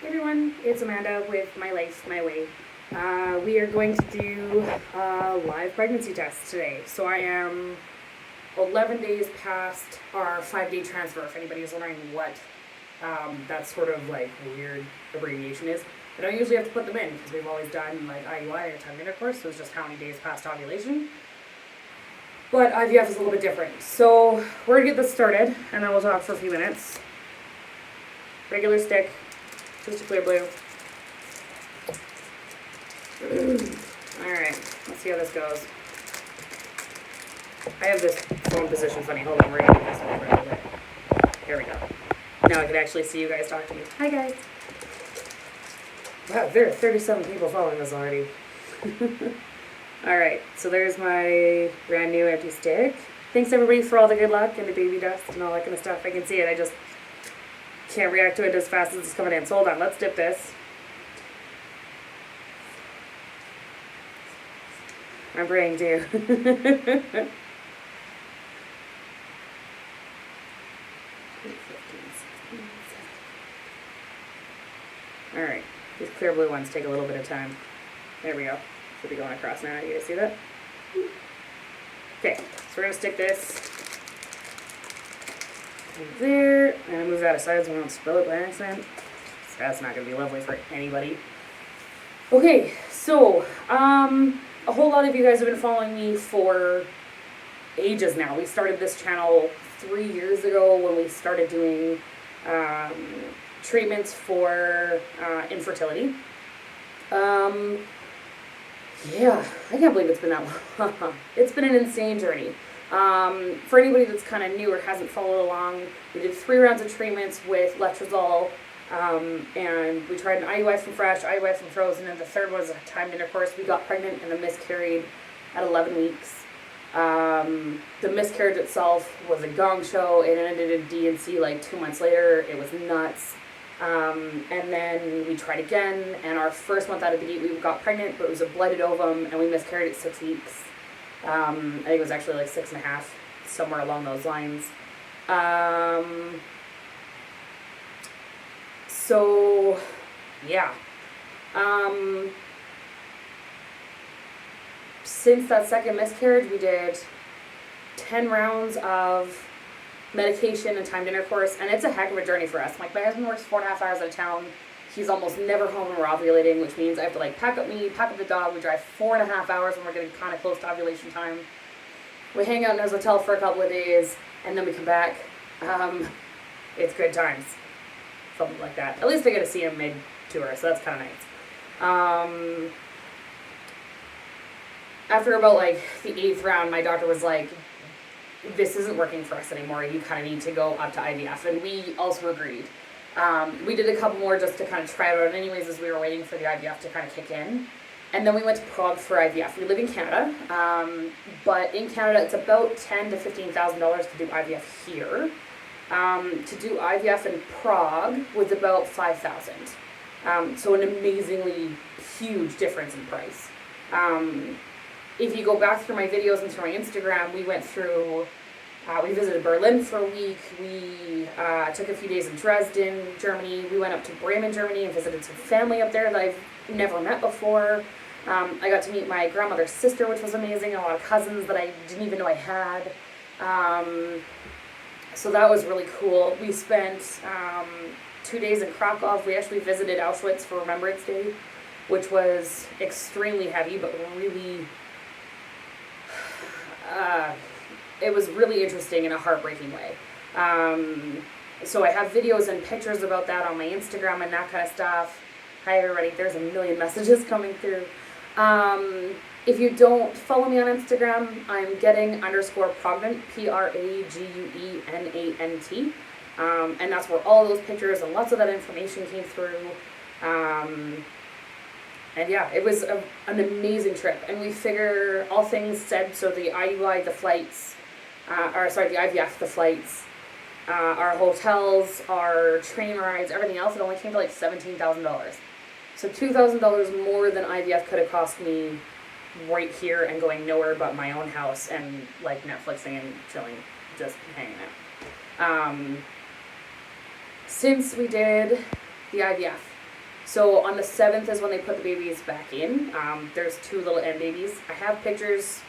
Everyone, it's Amanda with My Life, My Way. We are going to do a live pregnancy test today. So I am 11 days past our 5-day transfer, if anybody is wondering what that sort of like weird abbreviation is. I don't usually have to put them in because we've always done like IUI or time of intercourse, so it's just how many days past ovulation. But IVF is a little bit different. So we're going to get this started and then we'll talk for a few minutes. Regular stick. Just a clear blue. Alright, let's see how this goes. I have this phone position funny. Hold on, we're going to get this one for a little bit. Here we go. Now I can actually see you guys talk to me. Hi guys. Wow, there are 37 people following this already. Alright, so there's my brand new empty stick. Thanks everybody for all the good luck and the baby dust and all that kind of stuff. I can see it, I just can't react to it as fast as it's coming in. So hold on, let's dip this. I'm praying too. Alright, these clear blue ones take a little bit of time. There we go. Should be going across now. You guys see that? Okay, so we're going to stick this there, and move that aside so we don't spill it by accident. So that's not going to be lovely for anybody. Okay, so a whole lot of you guys have been following me for ages now. We started this channel 3 years ago when we started doing treatments for infertility. Yeah, I can't believe it's been that long. It's been an insane journey. For anybody that's kind of new or hasn't followed along, we did 3 rounds of treatments with letrozole, and we tried an IUI from fresh, IUI from frozen, and the third was a timed intercourse. We got pregnant and then miscarried at 11 weeks. The miscarriage itself was a gong show. It ended in D&C like 2 months later. It was nuts. And then we tried again, and our first month out of the gate we got pregnant, but it was a blighted ovum, and we miscarried at 6 weeks. I think it was actually like 6.5, somewhere along those lines. So, yeah. Since that second miscarriage, we did 10 rounds of medication and timed intercourse, and it's a heck of a journey for us. Like, my husband works 4.5 hours out of town. He's almost never home when we're ovulating, which means I have to like pack up me, pack up the dog. We drive 4.5 hours when we're getting kind of close to ovulation time. We hang out in his hotel for a couple of days, and then we come back. It's good times. Something like that. At least I get to see him mid-tour, so that's kind of nice. After about like the 8th round, my doctor was like, this isn't working for us anymore. You kind of need to go up to IVF, and we also agreed. We did a couple more just to kind of try it out anyways as we were waiting for the IVF to kind of kick in. And then we went to Prague for IVF. We live in Canada, but in Canada it's about $10,000 to $15,000 to do IVF here. To do IVF in Prague was about $5,000. So an amazingly huge difference in price. If you go back through my videos and through my Instagram, we went through, we visited Berlin for a week, we took a few days in Dresden, Germany, we went up to Bremen, Germany and visited some family up there that I've never met before. I got to meet my grandmother's sister, which was amazing, and a lot of cousins that I didn't even know I had. So that was really cool. We spent 2 days in Krakow. We actually visited Auschwitz for Remembrance Day, which was extremely heavy, but really, it was really interesting in a heartbreaking way. So I have videos and pictures about that on my Instagram and that kind of stuff. Hi everybody, there's a million messages coming through. If you don't follow me on Instagram, I'm getting_pregnant, PRAGUENANT. And that's where all those pictures and lots of that information came through. And yeah, it was an amazing trip. And we figure all things said, so the IUI, the flights, the IVF, the flights, our hotels, our train rides, everything else, it only came to like $17,000. So $2,000 more than IVF could have cost me right here and going nowhere but my own house and like Netflixing and chilling, just hanging out. Since we did the IVF, So on the 7th is when they put the babies back in. There's 2 little end babies. I have pictures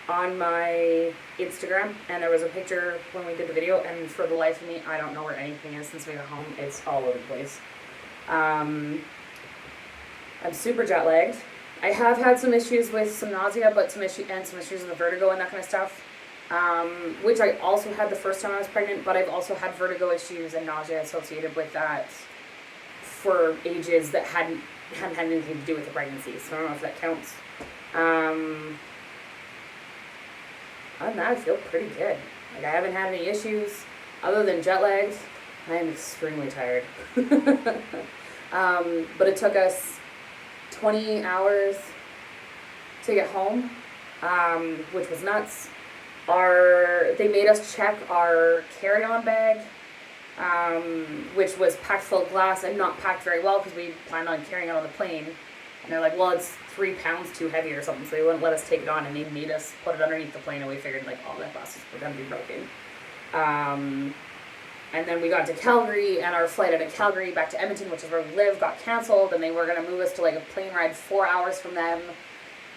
on my Instagram, and there was a picture when we did the video, and for the life of me, I don't know where anything is since we got home. It's all over the place. I'm super jet lagged. I have had some issues with some nausea, but some issues with the vertigo and that kind of stuff, which I also had the first time I was pregnant, but I've also had vertigo issues and nausea associated with that for ages that hadn't had anything to do with the pregnancy, so I don't know if that counts. Other than that, I feel pretty good. Like, I haven't had any issues other than jet lagged. I am extremely tired. But it took us 20 hours to get home, which was nuts. They made us check our carry-on bag, which was packed full of glass and not packed very well because we planned on carrying it on the plane. And they're like, well, it's 3 pounds too heavy or something, so they wouldn't let us take it on, and they made us put it underneath the plane, and we figured, like, all the glasses were going to be broken. And then we got to Calgary, and our flight out of Calgary back to Edmonton, which is where we live, got canceled, and they were going to move us to, like, a plane ride 4 hours from them.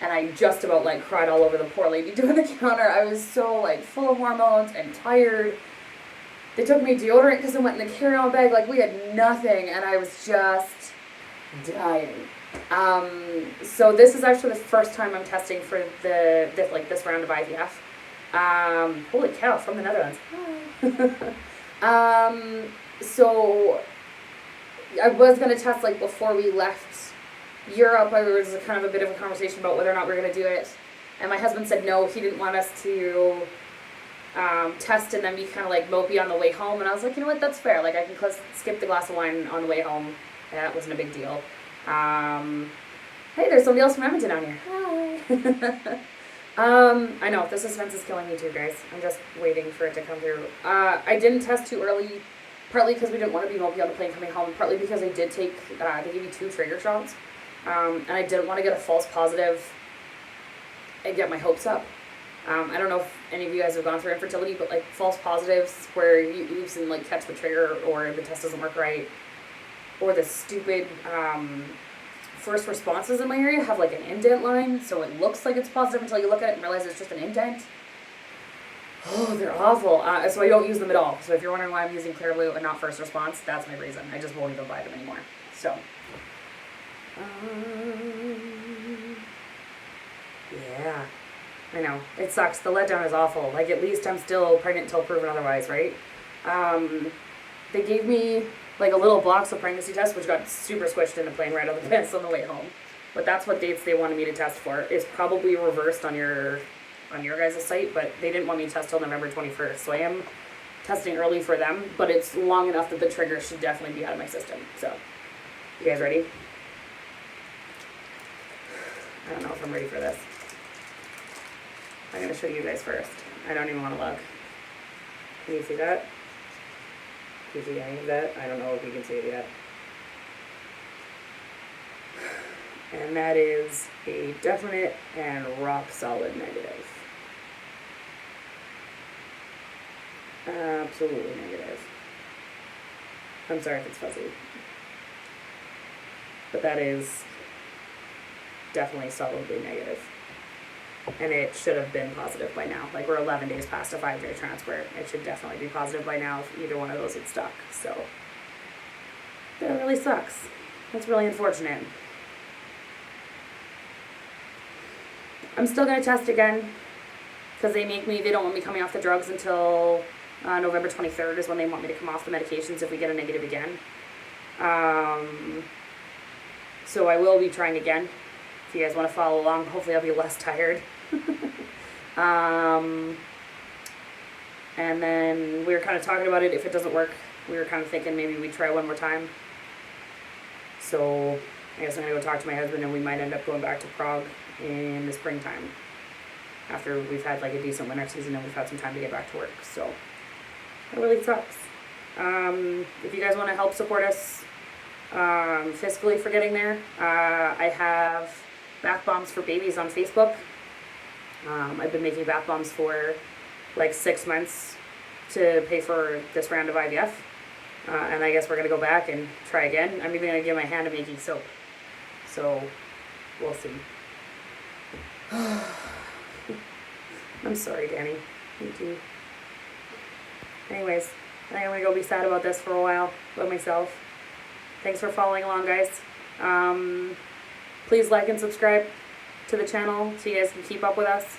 And I just about, like, cried all over the poor lady doing the counter. I was so, like, full of hormones and tired. They took me deodorant because it went in the carry-on bag. Like, we had nothing, and I was just dying. So this is actually the first time I'm testing for this round of IVF. Holy cow, from the Netherlands. So I was going to test, like, before we left Europe. There was kind of a bit of a conversation about whether or not we were going to do it. And my husband said no, he didn't want us to test and then be kind of, like, mopey on the way home. And I was like, you know what, that's fair. Like, I can skip the glass of wine on the way home. That wasn't a big deal. Hey, there's somebody else from Edmonton down here. Hi. I know, the suspense is killing me too, guys. I'm just waiting for it to come through. I didn't test too early, partly because we didn't want to be mopey on the plane coming home, partly because I did take, they gave me 2 trigger shots, and I didn't want to get a false positive and get my hopes up. I don't know if any of you guys have gone through infertility, but, like, false positives where you oops and, like, catch the trigger, or the test doesn't work right, or the stupid, first responses in my area have, like, an indent line, so it looks like it's positive until you look at it and realize it's just an indent. Oh, they're awful. So I don't use them at all. So if you're wondering why I'm using Clear Blue and not first response, that's my reason. I just won't even buy them anymore. So, yeah, I know. It sucks. The letdown is awful. Like, at least I'm still pregnant until proven otherwise, right? They gave me, like, a little box of pregnancy tests, which got super squished in the plane right on the fence on the way home. But that's what dates they wanted me to test for. It's probably reversed on your guys' site, but they didn't want me to test till November 21st. So I am testing early for them, but it's long enough that the trigger should definitely be out of my system. So, you guys ready? I don't know if I'm ready for this. I'm going to show you guys first. I don't even want to look. Can you see that? Can you see any of that? I don't know if you can see it yet. And that is a definite and rock solid negative. Absolutely negative. I'm sorry if it's fuzzy. But that is definitely solidly negative. And it should have been positive by now. Like, we're 11 days past a 5-day transfer. It should definitely be positive by now if either one of those had stuck. So, that really sucks. That's really unfortunate. I'm still going to test again because they don't want me coming off the drugs until November 23rd is when they want me to come off the medications if we get a negative again. So I will be trying again. If you guys want to follow along, hopefully I'll be less tired. And then we were kind of talking about it. If it doesn't work, we were kind of thinking maybe we try one more time. So I guess I'm going to go talk to my husband, and we might end up going back to Prague in the springtime after we've had, like, a decent winter season and we've had some time to get back to work. So that really sucks. If you guys want to help support us fiscally for getting there, I have bath bombs for babies on Facebook. I've been making bath bombs for like 6 months to pay for this round of IVF. And I guess we're going to go back and try again. I'm even going to give my hand to making soap. So, we'll see. I'm sorry, Danny. Me too. Anyways, I think I'm going to go be sad about this for a while by myself. Thanks for following along, guys. Please like and subscribe to the channel so you guys can keep up with us.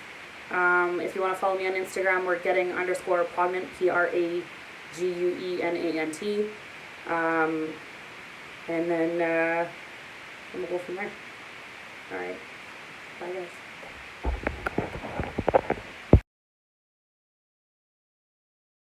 If you want to follow me on Instagram, we're getting_Pognant, Praguenan. And then we'll go from there. Alright. Bye, guys.